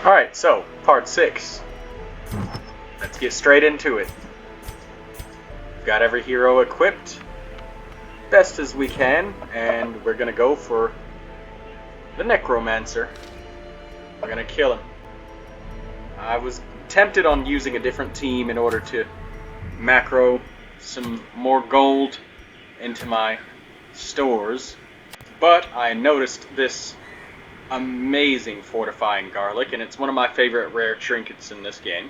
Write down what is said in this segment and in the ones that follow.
Alright, so, part 6. Let's get straight into it. We've got every hero equipped best as we can, and we're gonna go for the Necromancer. We're gonna kill him. I was tempted on using a different team in order to macro some more gold into my stores, but I noticed this amazing fortifying garlic, and it's one of my favorite rare trinkets in this game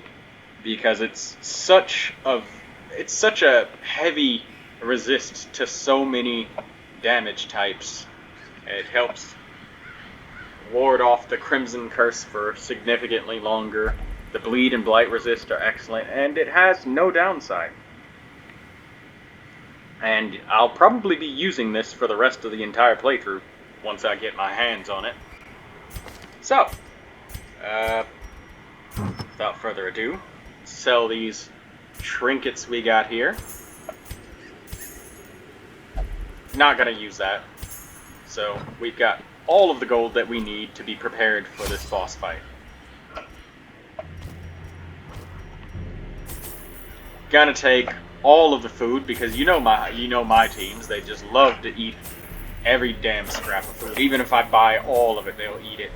because it's such a heavy resist to so many damage types. It helps ward off the Crimson Curse for significantly longer. The bleed and blight resist are excellent, and it has no downside. And I'll probably be using this for the rest of the entire playthrough once I get my hands on it. So, without further ado, sell these trinkets we got here. Not gonna use that. So, we've got all of the gold that we need to be prepared for this boss fight. Gonna take all of the food because you know my teams, they just love to eat every damn scrap of food. Even if I buy all of it, they'll eat it.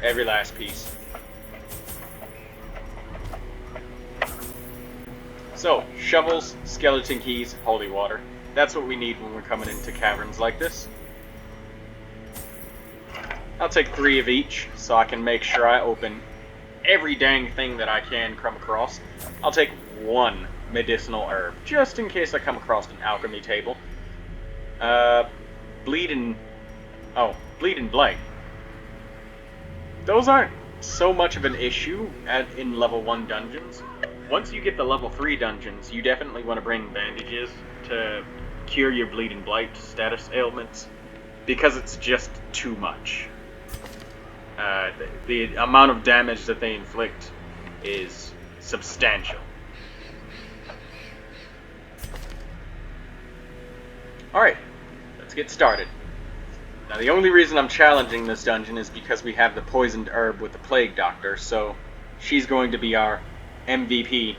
Every last piece. So, shovels, skeleton keys, holy water. That's what we need when we're coming into caverns like this. I'll take 3 of each, so I can make sure I open every dang thing that I can come across. I'll take 1 medicinal herb, just in case I come across an alchemy table. Bleed and blight. Those aren't so much of an issue in level 1 dungeons. Once you get the level 3 dungeons, you definitely want to bring bandages to cure your bleed and blight status ailments, because it's just too much. The amount of damage that they inflict is substantial. Alright, let's get started. Now, the only reason I'm challenging this dungeon is because we have the poisoned herb with the plague doctor, so she's going to be our MVP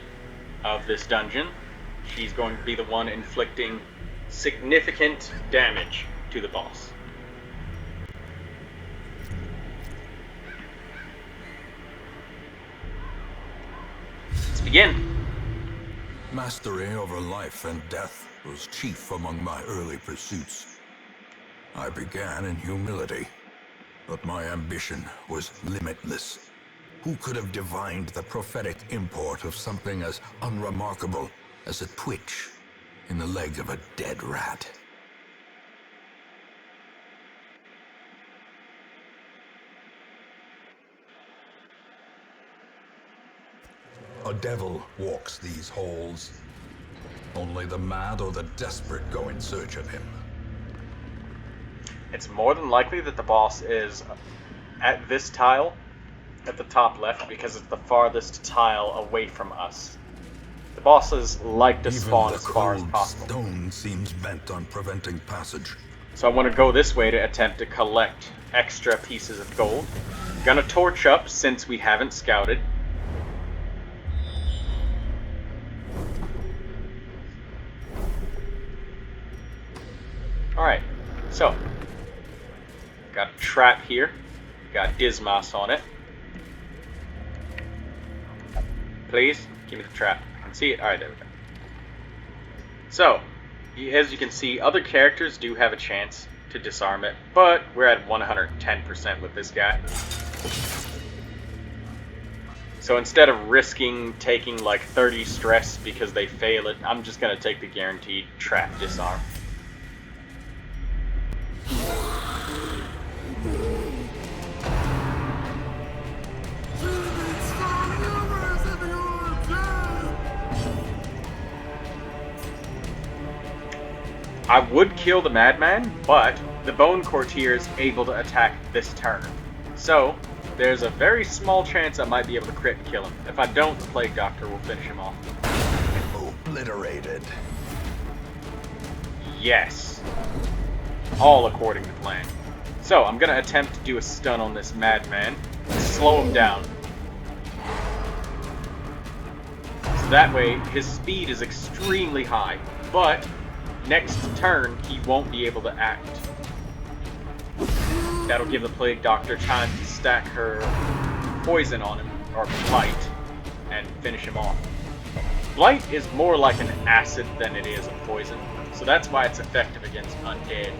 of this dungeon. She's going to be the one inflicting significant damage to the boss. Let's begin. Mastery over life and death was chief among my early pursuits. I began in humility, but my ambition was limitless. Who could have divined the prophetic import of something as unremarkable as a twitch in the leg of a dead rat? A devil walks these halls. Only the mad or the desperate go in search of him. It's more than likely that the boss is at this tile at the top left because it's the farthest tile away from us. The bosses like to spawn as far as possible. Stone seems bent on preventing passage. So I want to go this way to attempt to collect extra pieces of gold. Gonna torch up since we haven't scouted. Alright, so got a trap here. Got Dismas on it. Please, give me the trap. I can see it. Alright, there we go. So, as you can see, other characters do have a chance to disarm it, but we're at 110% with this guy. So instead of risking taking like 30 stress because they fail it, I'm just going to take the guaranteed trap disarm. I would kill the madman, but the bone courtier is able to attack this turn. So, there's a very small chance I might be able to crit and kill him. If I don't, the plague doctor will finish him off. Obliterated. Yes. All according to plan. So, I'm going to attempt to do a stun on this madman. slow him down. So that way, his speed is extremely high, but next turn, he won't be able to act. That'll give the Plague Doctor time to stack her poison on him, or blight, and finish him off. Blight is more like an acid than it is a poison, so that's why it's effective against undead.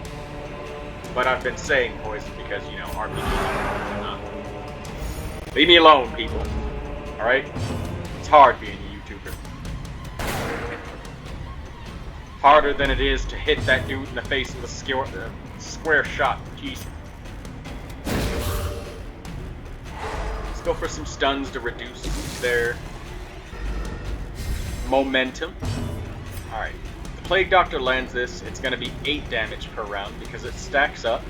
But I've been saying poison because, you know, RPG and not. Leave me alone, people. Alright? It's hard being a YouTuber. Harder than it is to hit that dude in the face with a square shot. Jeez. Let's go for some stuns to reduce their momentum. Alright. The Plague Doctor lands this. It's going to be 8 damage per round because it stacks up.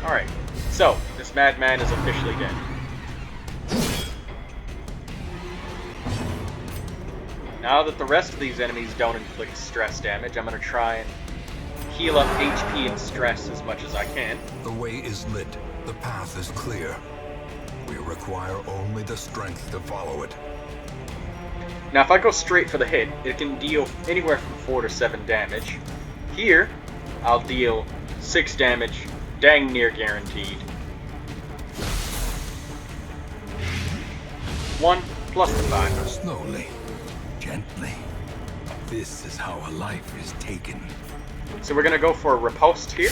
Alright. So, this madman is officially dead. Now that the rest of these enemies don't inflict stress damage, I'm going to try and heal up HP and stress as much as I can. The way is lit. The path is clear. We require only the strength to follow it. Now if I go straight for the hit, it can deal anywhere from 4 to 7 damage. Here, I'll deal 6 damage, dang near guaranteed. 1 plus the 5. Slowly, gently. This is how a life is taken. So we're gonna go for a riposte here.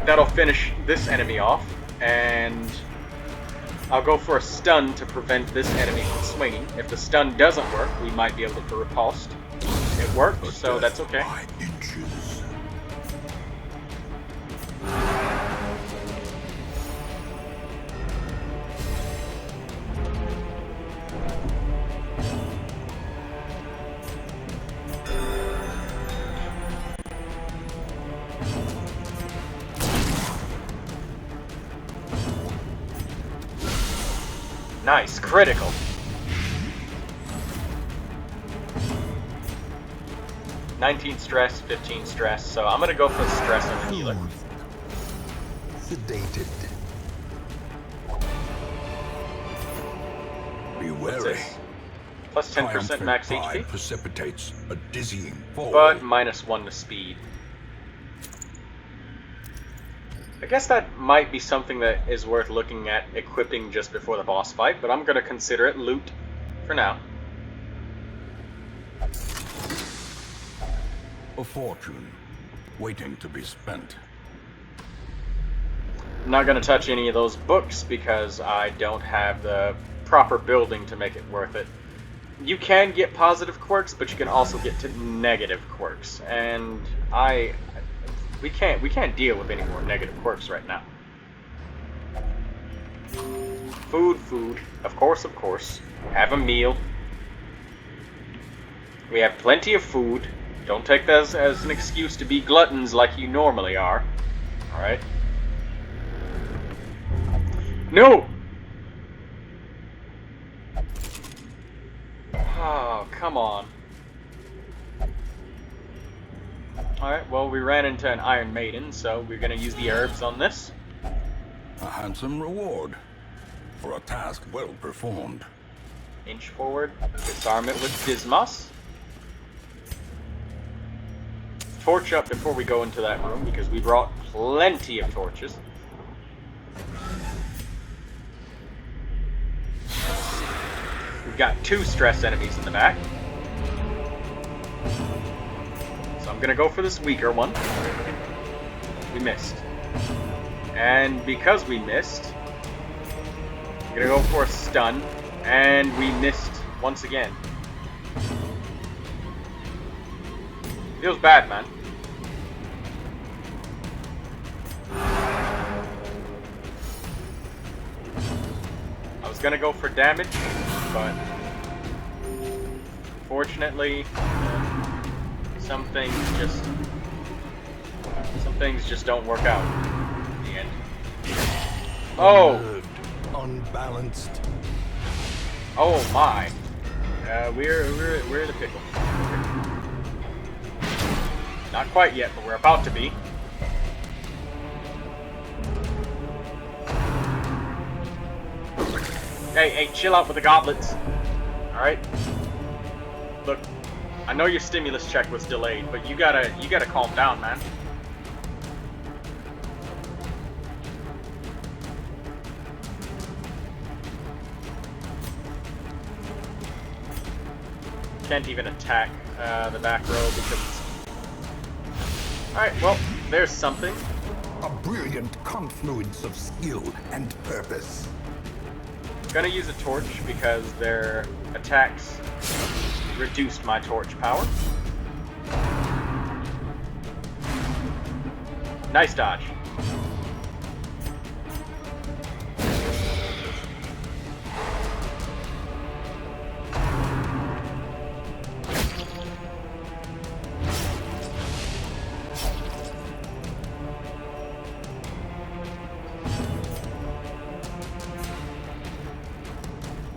That'll finish this enemy off, and I'll go for a stun to prevent this enemy from swinging. If the stun doesn't work, we might be able to riposte. It worked, so that's okay. By inches. Nice, critical. (19 stress, 15 stress, so I'm gonna go for stress on the healer. Sedated. Be What's wary. this? Plus 10% max HP, Precipitates a dizzying fall. but -1 to speed. I guess that might be something that is worth looking at equipping just before the boss fight, but I'm going to consider it loot for now. A fortune waiting to be spent. I'm not going to touch any of those books because I don't have the proper building to make it worth it. You can get positive quirks, but you can also get to negative quirks, and we can't deal with any more negative quirks right now. Food, of course. Have a meal. We have plenty of food. Don't take that as an excuse to be gluttons like you normally are. Alright? No! Oh, come on. Alright, well, we ran into an Iron Maiden, so we're going to use the herbs on this. A handsome reward for a task well performed. Inch forward, disarm it with Dismas. Torch up before we go into that room, because we brought plenty of torches. We've got 2 stress enemies in the back. So I'm gonna go for this weaker one. We missed. And because we missed, I'm gonna go for a stun, and we missed once again. Feels bad, man. I was gonna go for damage, but fortunately, some things just don't work out in the end. Oh! Unbalanced. Oh my! We're in the pickle. Not quite yet, but we're about to be. Hey, chill out with the goblets. Alright? Look, I know your stimulus check was delayed, but you gotta calm down, man. Can't even attack the back row because... Alright, well, there's something. A brilliant confluence of skill and purpose. Gonna use a torch because their attacks reduced my torch power. Nice dodge.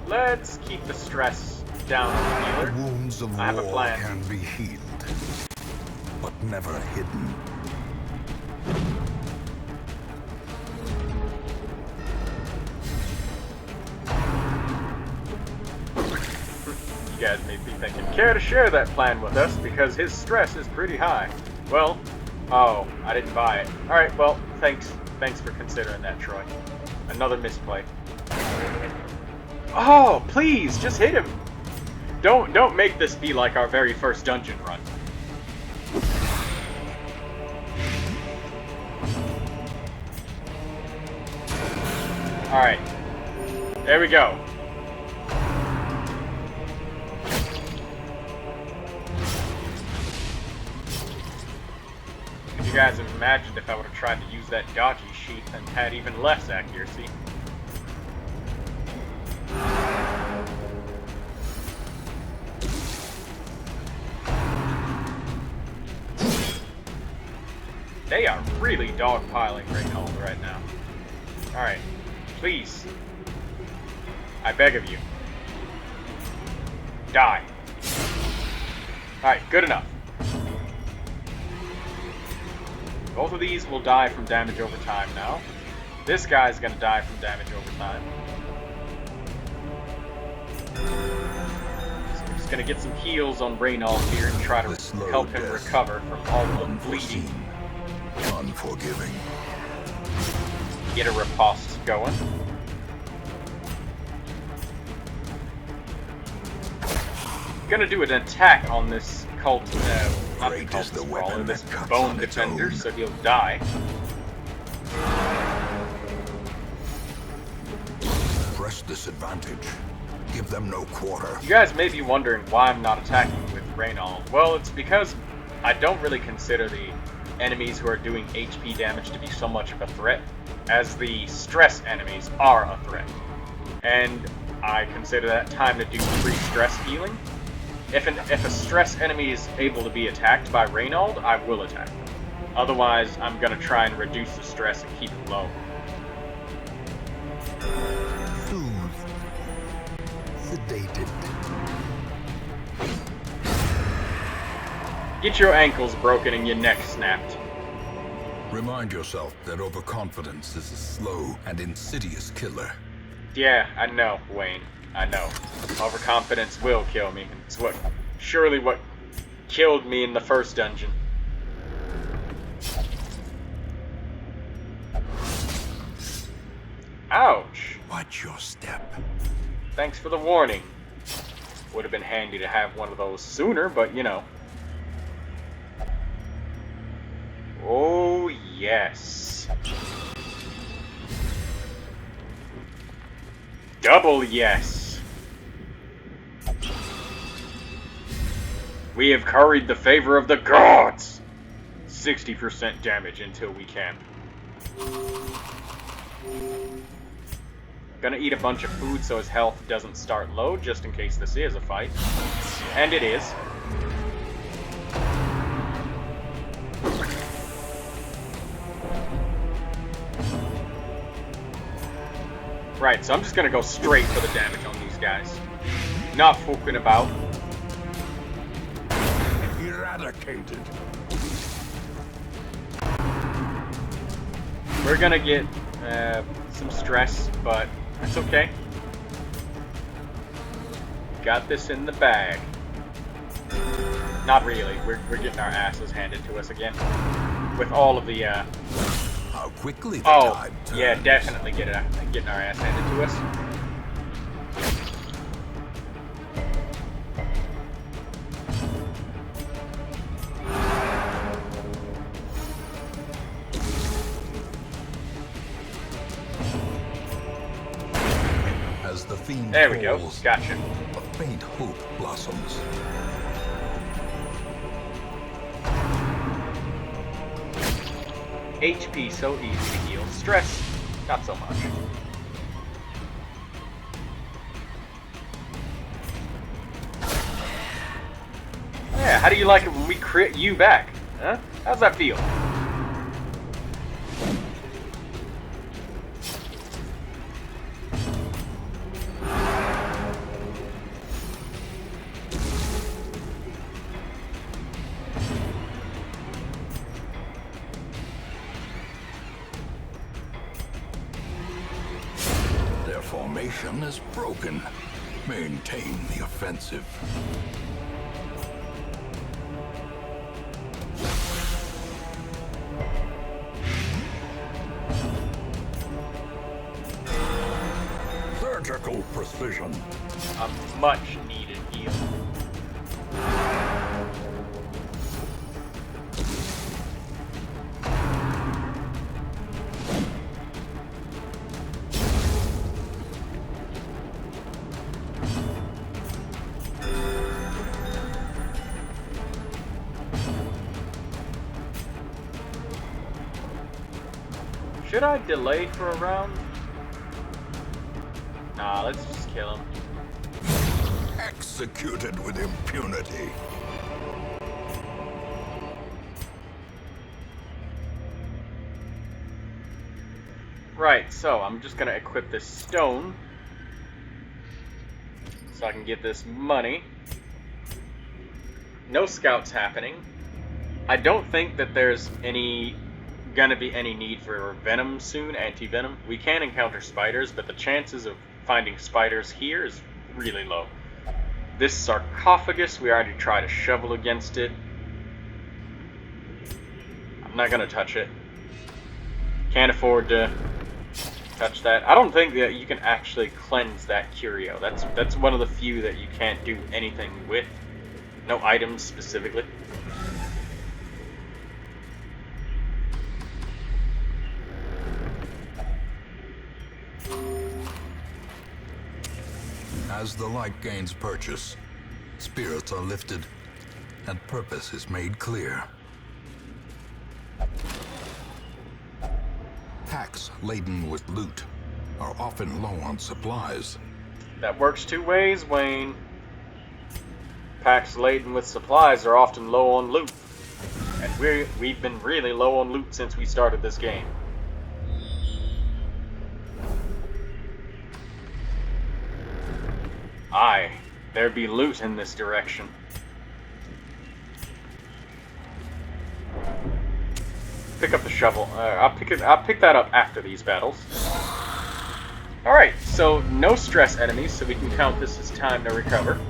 Let's keep the stress down on the healer. The wounds of I have a war plan. can be healed, but never hidden. You guys may be thinking, care to share that plan with us because his stress is pretty high. Well, oh, I didn't buy it. Alright, well, thanks for considering that, Troy. Another misplay. Oh, please, just hit him. Don't make this be like our very first dungeon run. Alright. There we go. Could you guys have imagined if I would have tried to use that dodgy sheath and had even less accuracy? They are really dogpiling Reynold right now. Alright. Please. I beg of you. Die. Alright, good enough. Both of these will die from damage over time now. This guy's gonna die from damage over time. So we're just gonna get some heals on Reynold here and try to help him recover from all the bleeding. Unforgiving. Get a riposte going. Gonna do an attack on this cult, not the cult sprawler, this bone defender, so he'll die. Press this advantage. Give them no quarter. You guys may be wondering why I'm not attacking with Reynold. Well, it's because I don't really consider the enemies who are doing HP damage to be so much of a threat, as the stress enemies are a threat. And I consider that time to do free stress healing. If a stress enemy is able to be attacked by Reynold, I will attack them. Otherwise, I'm gonna try and reduce the stress and keep it low. Soothed. Sedated. Get your ankles broken and your neck snapped. Remind yourself that overconfidence is a slow and insidious killer. Yeah, I know, Wayne. I know. Overconfidence will kill me. It's surely what killed me in the first dungeon. Ouch! Watch your step. Thanks for the warning. Would have been handy to have one of those sooner, but you know. Oh, yes. Double yes. We have curried the favor of the gods. 60% damage until we can. Gonna eat a bunch of food so his health doesn't start low, just in case this is a fight. And it is. Right, so I'm just gonna go straight for the damage on these guys. Not fucking about. Eradicated. We're gonna get some stress, but it's okay. got this in the bag. Not really. We're getting our asses handed to us again. With all of the, How quickly the oh, tide turns. yeah, definitely getting our ass handed to us. As the fiend There we go. falls, Gotcha. a faint hope blossoms. HP so easy to heal. Stress, not so much. Yeah, how do you like it when we crit you back? Huh? How's that feel? Their formation is broken. Maintain the offensive. Surgical precision. A much needed heal. Should I delay for a round? Nah, let's just kill him. Executed with impunity. Right, so I'm just gonna equip this stone so I can get this money. No scouts happening. I don't think that there's gonna be any need for venom soon, anti-venom. We can encounter spiders, but the chances of finding spiders here is really low. This sarcophagus, we already tried a shovel against it. I'm not gonna touch it. Can't afford to touch that. I don't think that you can actually cleanse that curio. That's one of the few that you can't do anything with. No items specifically. As the light gains purchase, spirits are lifted, and purpose is made clear. Packs laden with loot are often low on supplies. That works two ways, Wayne. Packs laden with supplies are often low on loot. And we've been really low on loot since we started this game. Aye, there be loot in this direction. Pick up the shovel. I'll pick that up after these battles. Alright, so no stress enemies, so we can count this as time to recover.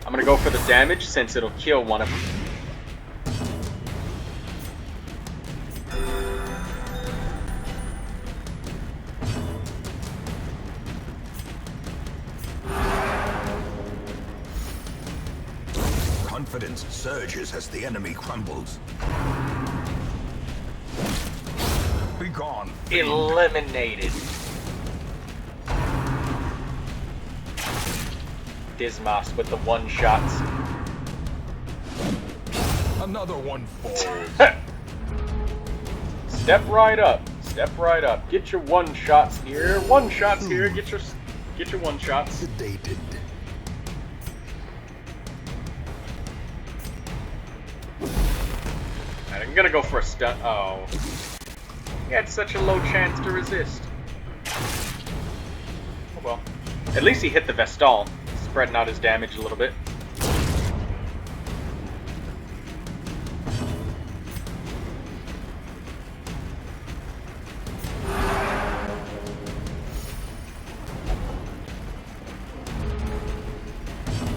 I'm gonna go for the damage since it'll kill one of them. Confidence surges as the enemy crumbles. Be gone. Eliminated. Dismas with the one-shots. Another one falls. Step right up. Step right up. Get your one-shots here. One-shots here. Get your one-shots. Sedated. I'm gonna go for a stun. Oh. He had such a low chance to resist. Oh well. At least he hit the Vestal, spreading out his damage a little bit.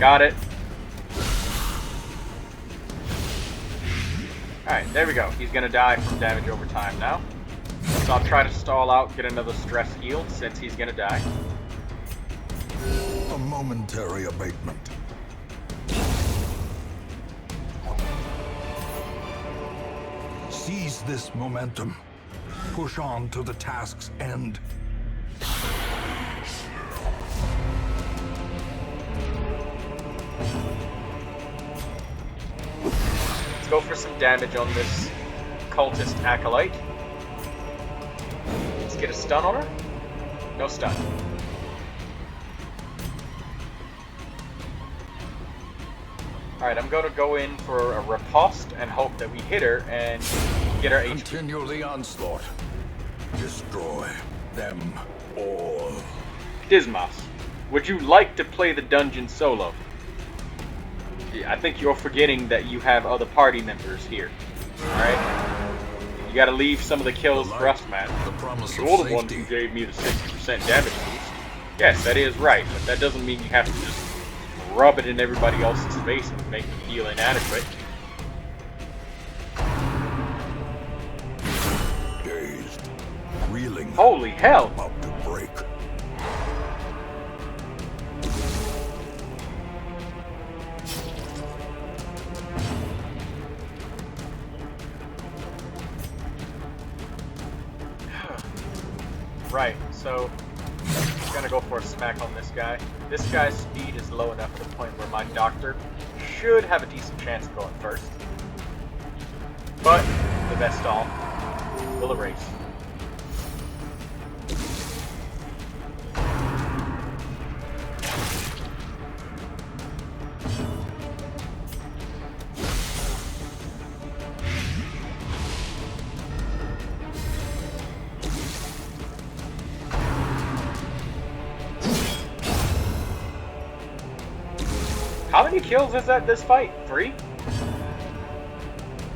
Got it. Alright, there we go. He's gonna die from damage over time now. So I'll try to stall out, get another stress heal, since he's gonna die. A momentary abatement. Seize this momentum. Push on to the task's end. Let's go for some damage on this cultist acolyte. Let's get a stun on her. No stun. Alright, I'm going to go in for a riposte and hope that we hit her and get her HP. Continue the onslaught. Destroy them all. Dismas, would you like to play the dungeon solo? I think you're forgetting that you have other party members here. Alright? You gotta leave some of the kills for us, man. You're the one who gave me the 60% damage boost. Yes, that is right, but that doesn't mean you have to just rub it in everybody else's face and make them feel inadequate. Dazed, reeling. Holy hell! About to break. Right, so I'm gonna go for a smack on this guy. This guy's speed is low enough to the point where my doctor should have a decent chance of going first. But the best all will erase. How many kills is that this fight? 3?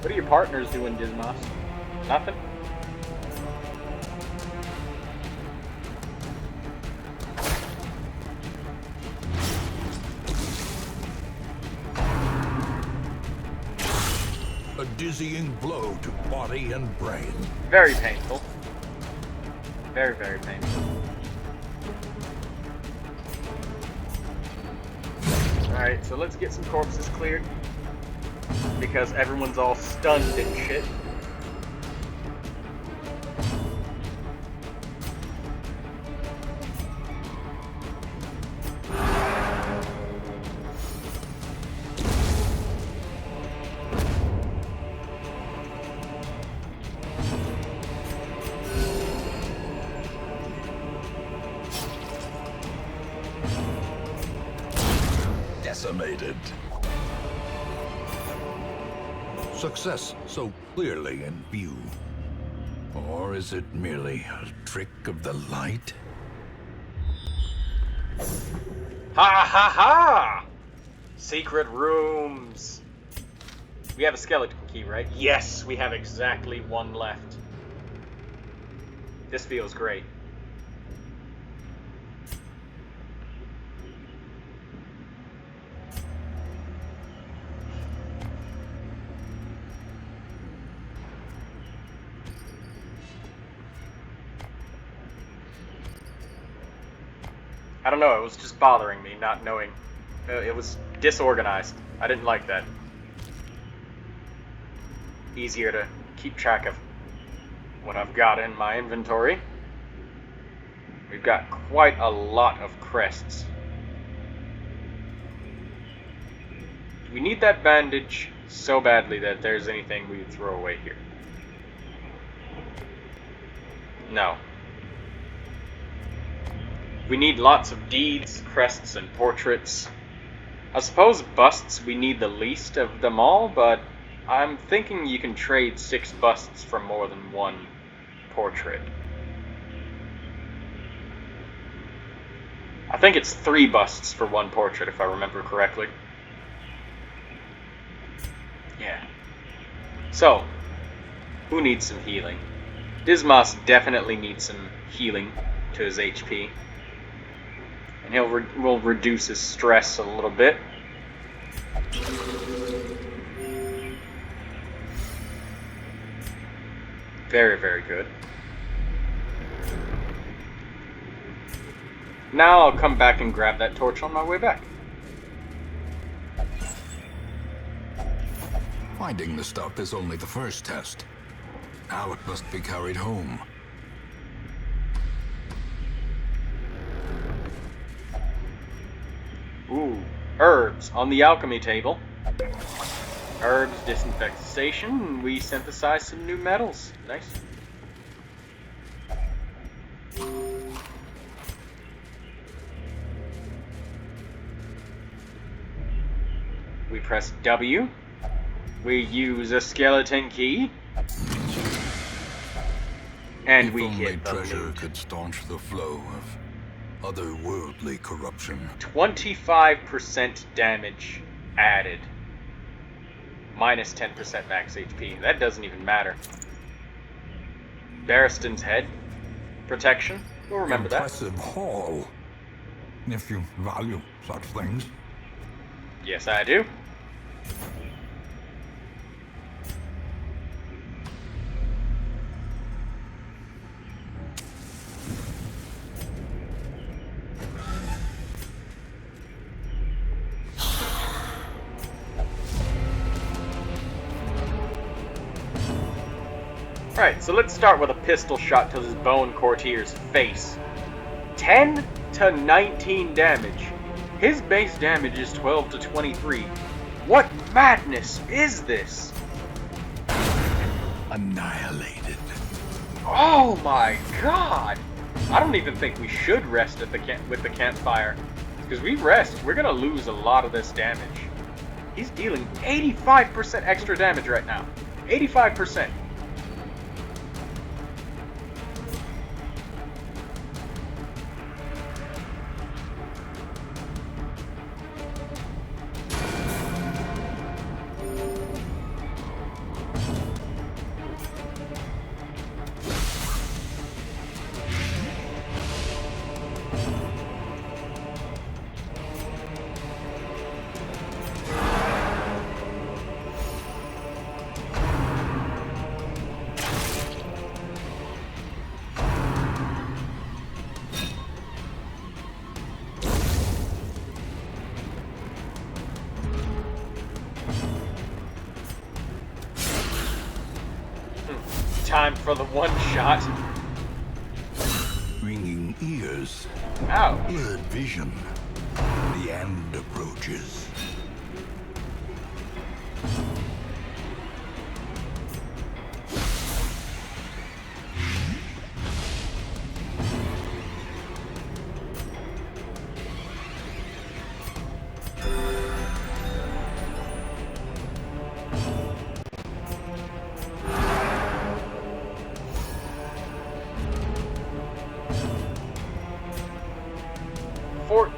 What are your partners doing, Dismas? Nothing? A dizzying blow to body and brain. Very painful. Very, very painful. Alright, so let's get some corpses cleared. Because everyone's all stunned and shit. Decimated. Success so clearly in view. Or is it merely a trick of the light? Ha ha ha! Secret rooms. We have a skeleton key, right? Yes, we have exactly one left. This feels great. I don't know, it was just bothering me, not knowing. It was disorganized. I didn't like that. Easier to keep track of what I've got in my inventory. We've got quite a lot of crests. We need that bandage so badly that if there's anything we would throw away here. No. We need lots of deeds, crests, and portraits. I suppose busts we need the least of them all, but I'm thinking you can trade 6 busts for more than 1 portrait. I think it's 3 busts for 1 portrait, if I remember correctly. Yeah. So, who needs some healing? Dismas definitely needs some healing to his HP. And will reduce his stress a little bit. Very, very good. Now I'll come back and grab that torch on my way back. Finding the stuff is only the first test. Now it must be carried home. Ooh, herbs on the alchemy table. Herbs disinfect the station. We synthesize some new metals. Nice. We press W. We use a skeleton key. And If we only get the treasure loot. could staunch the flow of otherworldly corruption. 25% damage added. Minus 10% max HP. That doesn't even matter. Barristan's head. Protection. We'll remember Impressive haul. If you value such things. that. Yes, I do. Alright, so let's start with a pistol shot to this bone courtier's face. 10 to 19 damage. His base damage is 12 to 23. What madness is this? Annihilated. Oh my god! I don't even think we should rest at with the campfire. Because we rest, we're gonna lose a lot of this damage. He's dealing 85% extra damage right now. 85%. Time for the one shot. Ringing ears. Ow. Blurred vision. The end approaches.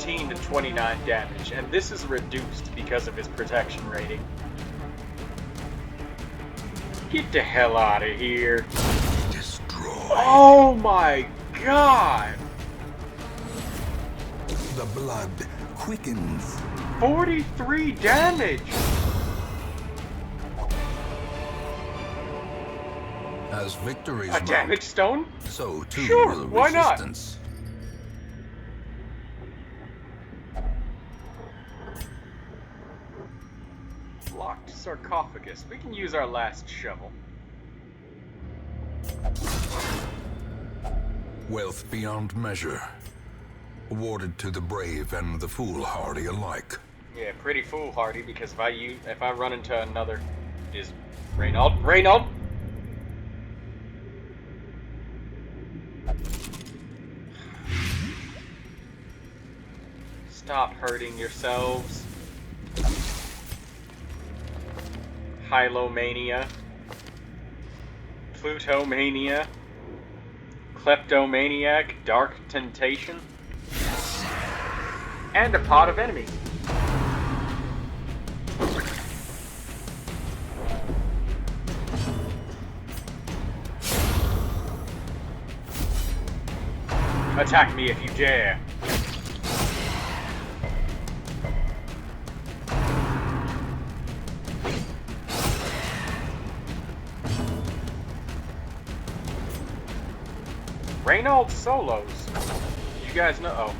To 29 damage, and this is reduced because of his protection rating. Get the hell out of here. Destroy. Oh my god! The blood quickens. 43 damage! As victories A damage mount, stone? so too Sure, will why not? resistance. Locked sarcophagus. We can use our last shovel. Wealth beyond measure. Awarded to the brave and the foolhardy alike. Yeah, pretty foolhardy, because if I run into another... Is Reynold? Reynold! Stop hurting yourselves. Hylomania. Plutomania. Kleptomaniac. Dark Temptation. And a pot of enemies. Attack me if you dare. Reynald solos. You guys know. Oh.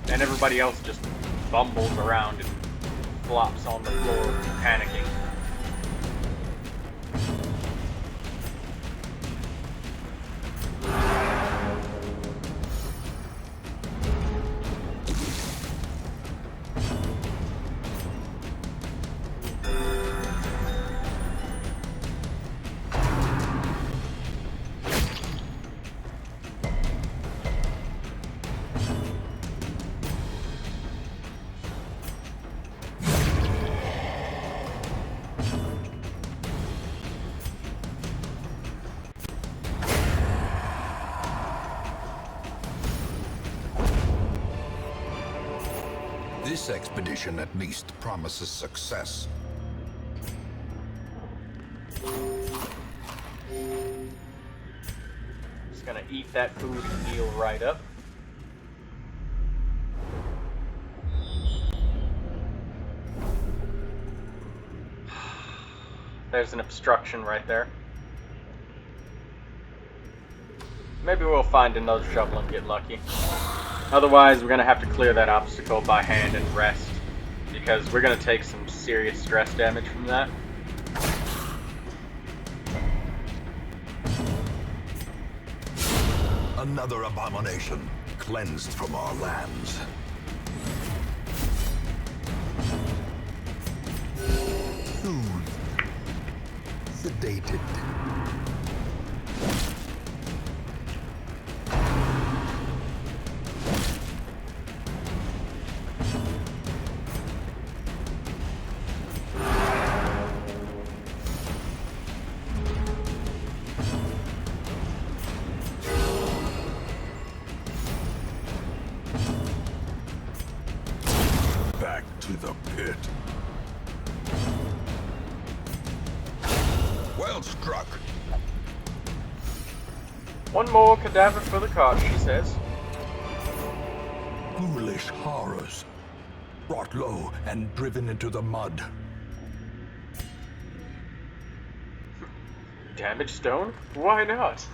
And everybody else just bumbles around and flops on the floor, panicking. This expedition at least promises success. Just gonna eat that food and heal right up. There's an obstruction right there. Maybe we'll find another shovel and get lucky. Otherwise, we're going to have to clear that obstacle by hand and rest, because we're going to take some serious stress damage from that. Another abomination cleansed from our lands. Soothed. Sedated. Back to the pit. Well struck. One more cadaver for the cart, she says. Foolish horrors. Brought low and driven into the mud. Damage stone? Why not?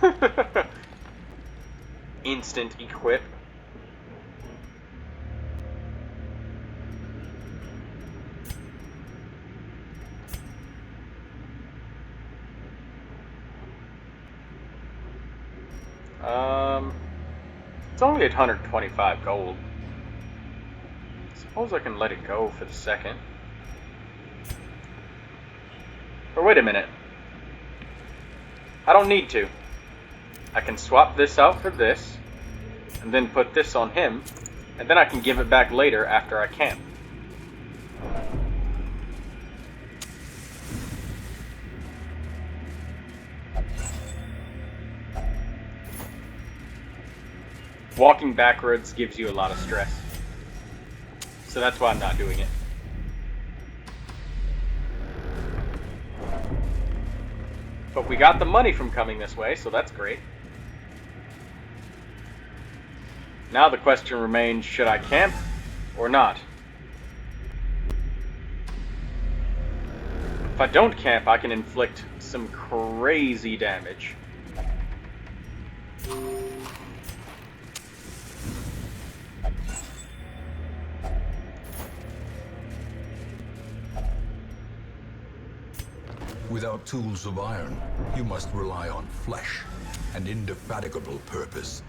Instant equip. It's only 825 gold. Suppose I can let it go for the second. Or wait a minute. I don't need to. I can swap this out for this, and then put this on him, and then I can give it back later after I camp. Walking backwards gives you a lot of stress. So that's why I'm not doing it. But we got the money from coming this way, so that's great. Now the question remains, should I camp or not? If I don't camp, I can inflict some crazy damage. Without tools of iron, you must rely on flesh and indefatigable purpose.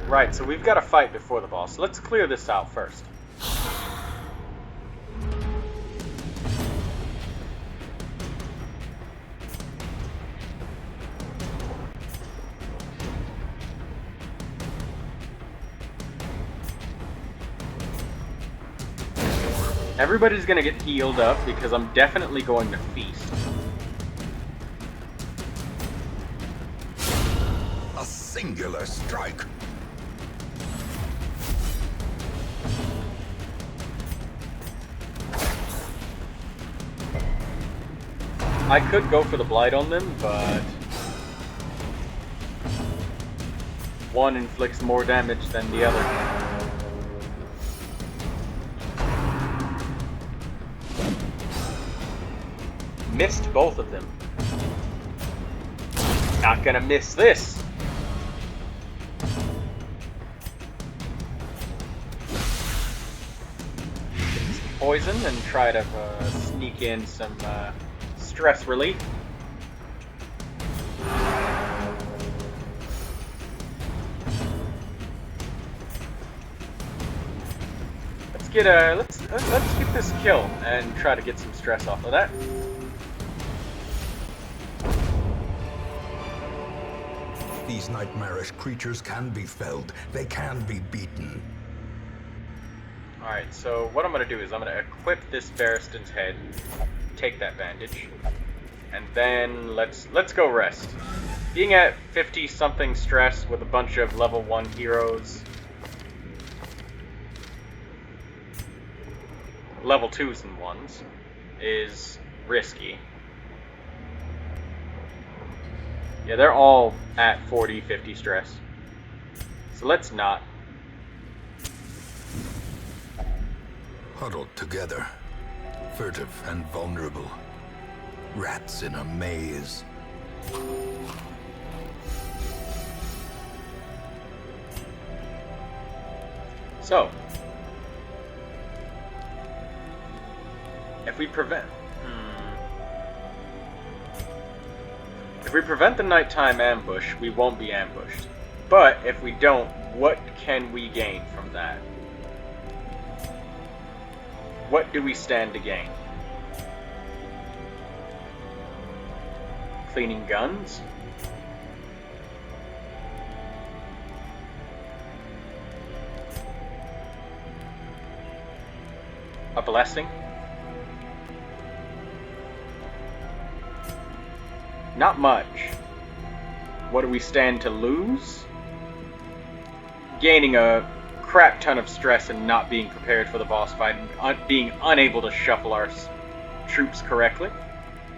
Right, so we've got to fight before the boss. Let's clear this out first. Everybody's gonna get healed up because I'm definitely going to feast. A singular strike. I could go for the blight on them, but one inflicts more damage than the other. Missed both of them. Not gonna miss this. Get some poison and try to sneak in some stress relief. Let's get this kill and try to get some stress off of that. These nightmarish creatures can be felled. They can be beaten. Alright, so what I'm going to do is I'm going to equip this Barristan's head, take that bandage, and then let's go rest. Being at 50-something stress with a bunch of level 1 heroes, level 2s and 1s, is risky. Yeah, they're all at 40, 50 stress. So let's not. Huddled together, furtive and vulnerable. Rats in a maze. So, if we prevent the nighttime ambush, we won't be ambushed. But if we don't, what can we gain from that? What do we stand to gain? Cleaning guns? A blessing? Not much. What do we stand to lose? Gaining a crap ton of stress and not being prepared for the boss fight and being unable to shuffle our troops correctly.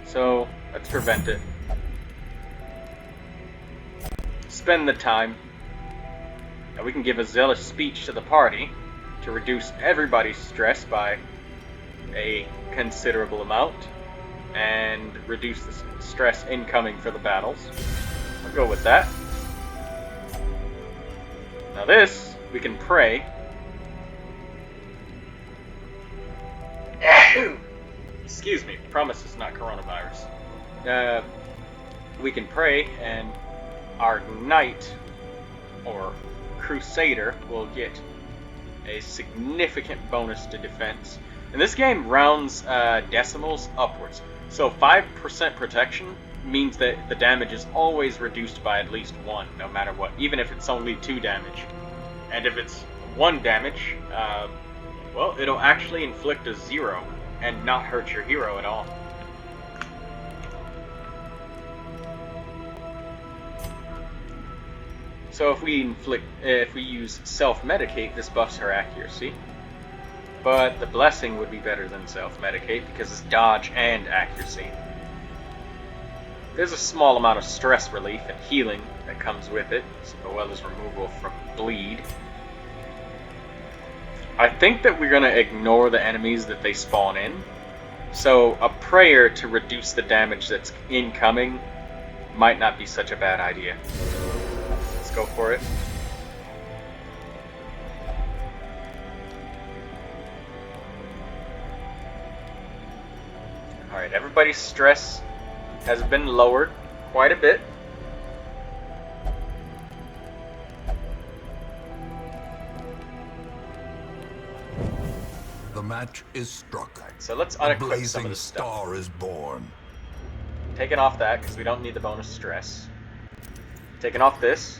So, let's prevent it. Spend the time. And we can give a zealous speech to the party to reduce everybody's stress by a considerable amount and reduce the stress incoming for the battles. I'll go with that. Now this, we can pray. Excuse me, promise it's not coronavirus. We can pray and our knight or crusader will get a significant bonus to defense. And this game rounds decimals upwards. So 5% protection means that the damage is always reduced by at least 1, no matter what, even if it's only 2 damage. And if it's 1 damage, well, it'll actually inflict a 0 and not hurt your hero at all. So if we use self-medicate, this buffs her accuracy. But the blessing would be better than self-medicate because it's dodge and accuracy. There's a small amount of stress relief and healing that comes with it, as well as removal from bleed. I think that we're going to ignore the enemies that they spawn in. So a prayer to reduce the damage that's incoming might not be such a bad idea. Let's go for it. Alright, everybody's stress has been lowered quite a bit. The match is struck. Right, so let's unequip some of the stuff. A blazing star is born. Taking off that because we don't need the bonus stress. Taking off this.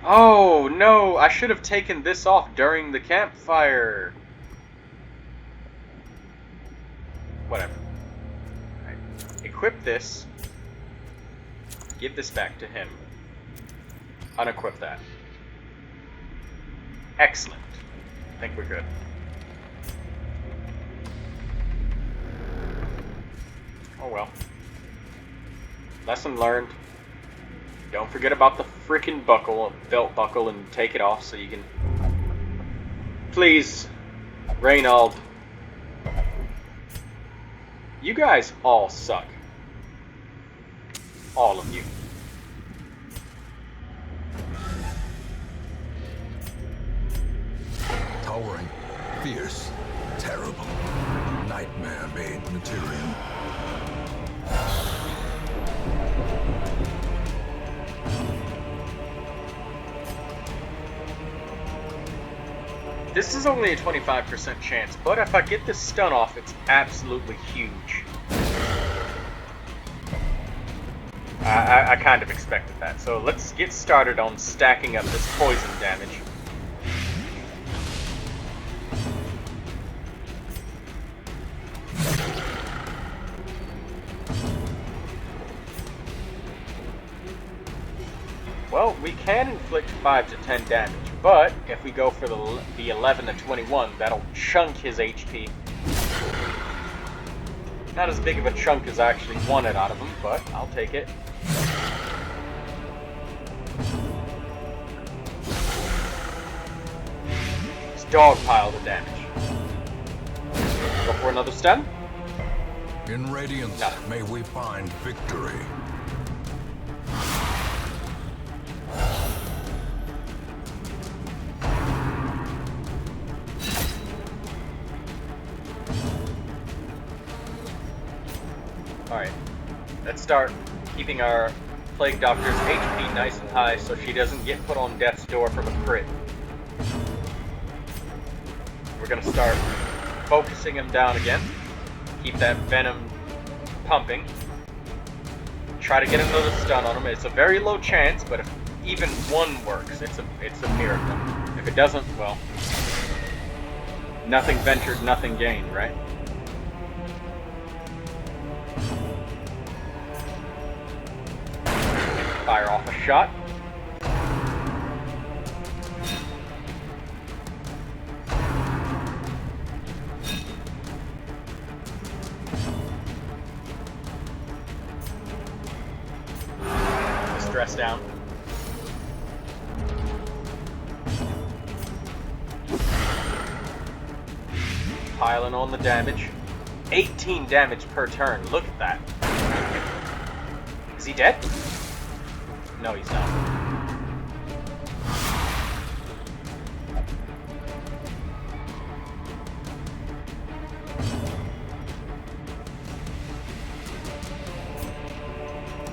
Oh no, I should have taken this off during the campfire. Whatever. Right. Equip this. Give this back to him. Unequip that. Excellent. I think we're good. Oh well. Lesson learned. Don't forget about the frickin' buckle, belt buckle, and take it off so you can... Please, Reynald. You guys all suck. All of you. Towering, fierce, terrible, nightmare-made material. This is only a 25% chance, but if I get this stun off, it's absolutely huge. I kind of expected that, so let's get started on stacking up this poison damage. Well, we can inflict 5 to 10 damage, but if we go for the 11 to 21, that'll chunk his HP. Not as big of a chunk as I actually wanted out of him, but I'll take it. It's dogpile the damage. Go for another stun. In Radiance, may we find victory. Alright, let's start keeping our Plague Doctor's HP nice and high so she doesn't get put on death's door from a crit. We're gonna start focusing him down again. Keep that venom pumping. Try to get another stun on him. It's a very low chance, but if even one works, it's a miracle. If it doesn't, well, nothing ventured, nothing gained, right? Fire off a shot. Stress down. Piling on the damage. 18 damage per turn. Look at that. Is he dead? No, he's not.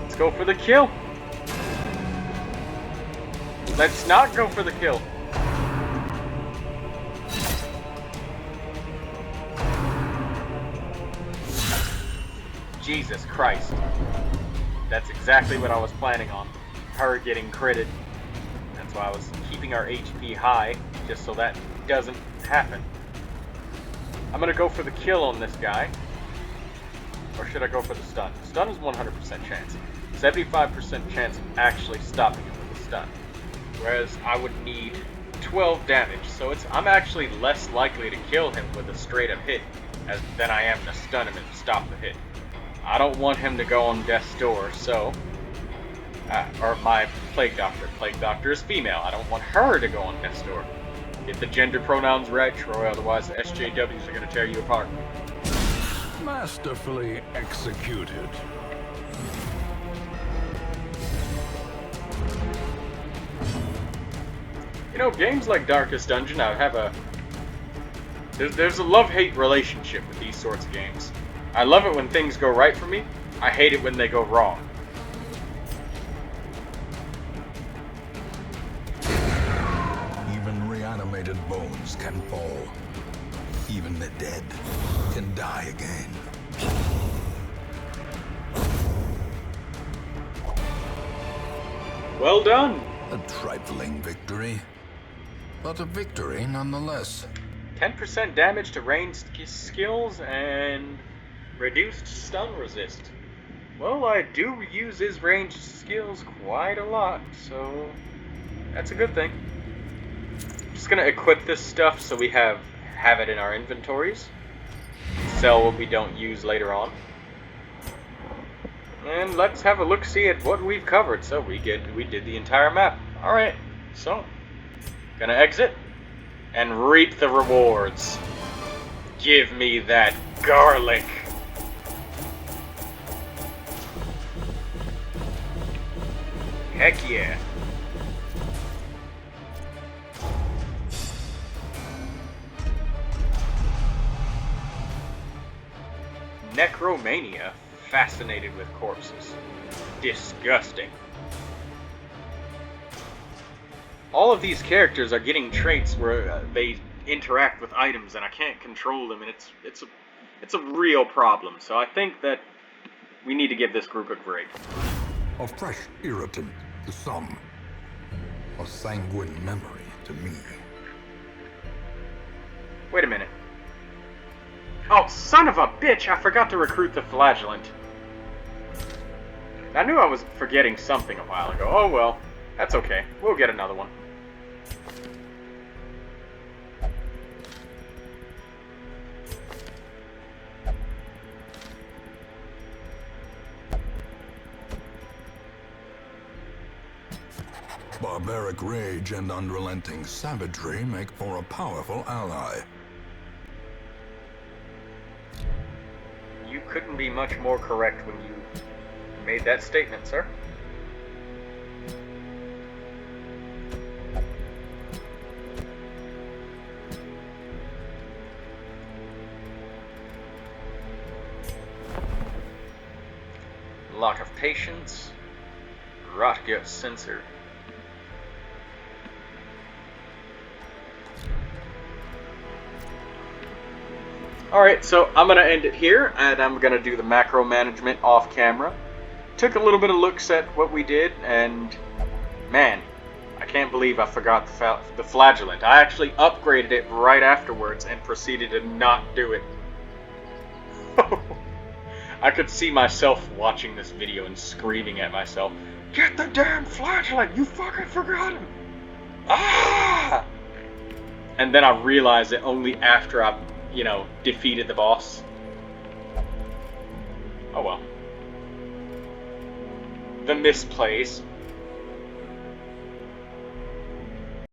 Let's go for the kill. Let's not go for the kill. Jesus Christ. That's exactly what I was planning on. Her getting critted. That's why I was keeping our HP high, just so that doesn't happen. I'm gonna go for the kill on this guy. Or should I go for the stun? Stun is 100% chance. 75% chance of actually stopping him with a stun. Whereas I would need 12 damage, so I'm actually less likely to kill him with a straight up hit than I am to stun him and stop the hit. I don't want him to go on death's door, so or my Plague Doctor. Plague Doctor is female. I don't want her to go on death's door. Get the gender pronouns right, Troy, otherwise the SJWs are going to tear you apart. Masterfully executed. You know, games like Darkest Dungeon, I have there's a love-hate relationship with these sorts of games. I love it when things go right for me. I hate it when they go wrong. Even reanimated bones can fall. Even the dead can die again. Well done! A trifling victory, but a victory nonetheless. 10% damage to ranged skills and reduced stun resist. Well, I do use his ranged skills quite a lot, so that's a good thing. Just gonna equip this stuff so we have it in our inventories. Sell what we don't use later on. And let's have a look-see at what we've covered. So we did the entire map. Alright, so gonna exit and reap the rewards. Give me that garlic. Heck yeah. Necromania, fascinated with corpses. Disgusting. All of these characters are getting traits where they interact with items and I can't control them, and it's a real problem. So I think that we need to give this group a break. A fresh irritant to some. A sanguine memory to me. Wait a minute. Oh, son of a bitch! I forgot to recruit the flagellant. I knew I was forgetting something a while ago. Oh well, that's okay. We'll get another one. Barbaric rage and unrelenting savagery make for a powerful ally. You couldn't be much more correct when you made that statement, sir. Lock of patience. Rotgut sensor. Alright, so I'm going to end it here, and I'm going to do the macro management off camera. Took a little bit of looks at what we did, and man, I can't believe I forgot the flagellant. I actually upgraded it right afterwards and proceeded to not do it. I could see myself watching this video and screaming at myself, "Get the damn flagellant! You fucking forgot him!" Ah! And then I realized it only after I, defeated the boss. Oh well. The misplays.